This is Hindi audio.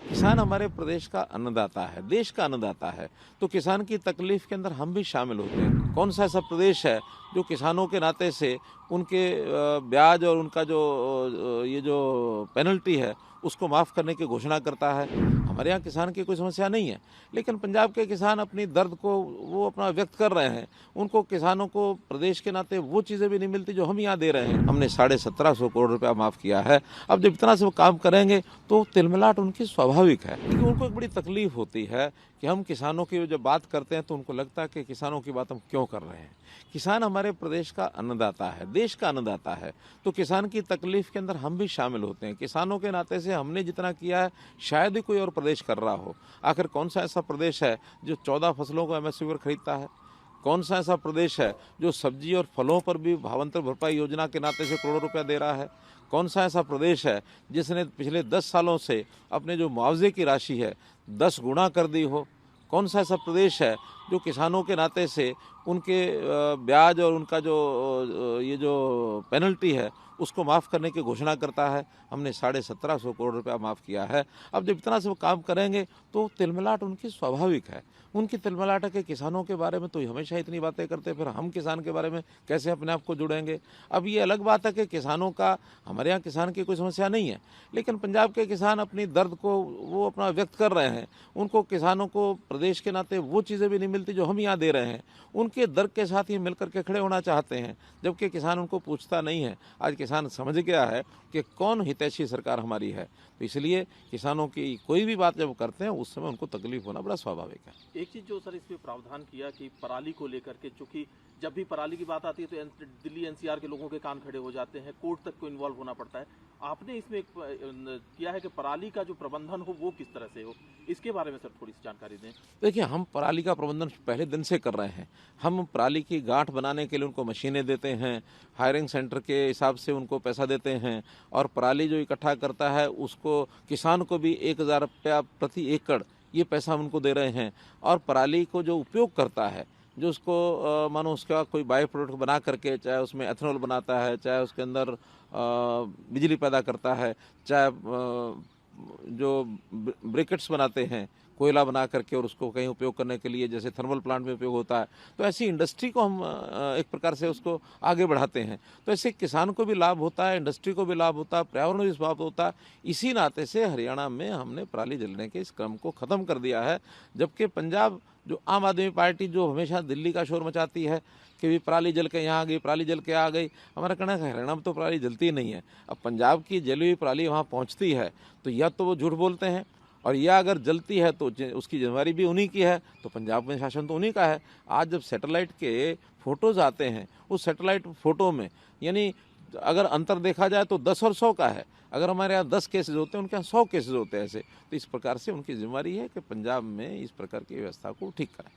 किसान हमारे प्रदेश का अन्नदाता है, देश का अन्नदाता है, तो किसान की तकलीफ के अंदर हम भी शामिल होते हैं। कौन सा ऐसा प्रदेश है जो किसानों के नाते से उनके ब्याज और उनका जो ये जो पेनल्टी है उसको माफ़ करने की घोषणा करता है। हमारे यहाँ किसान की कोई समस्या नहीं है, लेकिन पंजाब के किसान अपनी दर्द को वो अपना व्यक्त कर रहे हैं। उनको किसानों को प्रदेश के नाते वो चीज़ें भी नहीं मिलती जो हम यहाँ दे रहे हैं। हमने 1750 करोड़ रुपया माफ़ किया है। अब जब इतना से वो काम करेंगे तो तिलमिलाट उनकी स्वाभाविक है, क्योंकि उनको एक बड़ी तकलीफ होती है कि हम किसानों की जब बात करते हैं तो उनको लगता है कि किसानों की बात हम क्यों कर रहे हैं। किसान हमारे प्रदेश का अन्नदाता है, देश का अन्नदाता है, तो किसान की तकलीफ के अंदर हम भी शामिल होते हैं। किसानों के नाते से हमने जितना किया है शायद ही कोई और प्रदेश कर रहा हो। आखिर कौन सा ऐसा प्रदेश है जो 14 फसलों को एमएसपी पर खरीदता है? कौन सा ऐसा प्रदेश है जो सब्जी और फलों पर भी भावांतर भरपाई योजना के नाते से करोड़ों रुपया दे रहा है? कौन सा ऐसा प्रदेश है जिसने पिछले 10 सालों से अपने जो मुआवजे की राशि है 10 गुना कर दी हो? कौन सा ऐसा प्रदेश है जो किसानों के नाते से उनके ब्याज और उनका जो ये जो पेनल्टी है उसको माफ़ करने की घोषणा करता है? हमने 1750 करोड़ रुपया माफ़ किया है। अब जब इतना से वो काम करेंगे तो तिलमिलाट उनकी स्वाभाविक है। उनकी तिलमिलाट है कि किसानों के बारे में तो हमेशा इतनी बातें करते, फिर हम किसान के बारे में कैसे अपने आप को जुड़ेंगे? अब ये अलग बात है कि किसानों का, हमारे यहाँ किसान की कोई समस्या नहीं है, लेकिन पंजाब के किसान अपनी दर्द को वो अपना व्यक्त कर रहे हैं। उनको किसानों को प्रदेश के नाते वो चीज़ें भी नहीं मिलती जो हम यहाँ दे रहे हैं। उनके दर्द के साथ ये मिलकर के खड़े होना चाहते हैं, जबकि किसान उनको पूछता नहीं है। आज किसान समझ गया है कि कौन हितैषी सरकार हमारी है, तो इसलिए किसानों की कोई भी बात जब करते हैं उस समय उनको तकलीफ होना बड़ा स्वाभाविक है। एक चीज़ जो सर इसमें प्रावधान किया कि पराली को लेकर के, चूंकि जब भी पराली की बात आती है तो दिल्ली एनसीआर के लोगों के कान खड़े हो जाते हैं, कोर्ट तक को इन्वॉल्व होना पड़ता है। आपने इसमें एक किया है कि पराली का जो प्रबंधन हो वो किस तरह से हो, इसके बारे में सर थोड़ी सी जानकारी दें। देखिए, हम पराली का प्रबंधन पहले दिन से कर रहे हैं। हम पराली की गांठ बनाने के लिए उनको मशीनें देते हैं, हायरिंग सेंटर के हिसाब से उनको पैसा देते हैं, और पराली जो इकट्ठा करता है उसको किसान को भी 1000 रुपया प्रति एकड़ ये पैसा हम उनको दे रहे हैं। और पराली को जो उपयोग करता है, जो उसको मानो उसका कोई बाय प्रोडक्ट बना करके, चाहे उसमें एथेनॉल बनाता है, चाहे उसके अंदर बिजली पैदा करता है, चाहे जो ब्रिकेट्स बनाते हैं कोयला बना करके और उसको कहीं उपयोग करने के लिए, जैसे थर्मल प्लांट में उपयोग होता है, तो ऐसी इंडस्ट्री को हम एक प्रकार से उसको आगे बढ़ाते हैं। तो ऐसे किसान को भी लाभ होता है, इंडस्ट्री को भी लाभ होता है, पर्यावरण भी लाभ होता है। इसी नाते से हरियाणा में हमने पराली जलने के इस क्रम को ख़त्म कर दिया है, जबकि पंजाब जो आम आदमी पार्टी जो हमेशा दिल्ली का शोर मचाती है कि भी पराली जल के यहाँ आ गई, पराली जल के आ गई, हमारा कहना है हरियाणा में तो पराली जलती ही नहीं है। अब पंजाब की जली हुई पराली वहाँ पहुँचती है तो या तो वो झूठ बोलते हैं, और यह अगर जलती है तो उसकी जिम्मेदारी भी उन्हीं की है, तो पंजाब में शासन तो उन्हीं का है। आज जब सैटेलाइट के फोटोज़ आते हैं, उस सैटेलाइट फ़ोटो में यानी अगर अंतर देखा जाए तो 10 और 100 का है। अगर हमारे यहाँ 10 केसेज होते हैं, उनके यहाँ 100 केसेज होते हैं ऐसे। तो इस प्रकार से उनकी जिम्मेदारी है कि पंजाब में इस प्रकार की व्यवस्था को ठीक करें।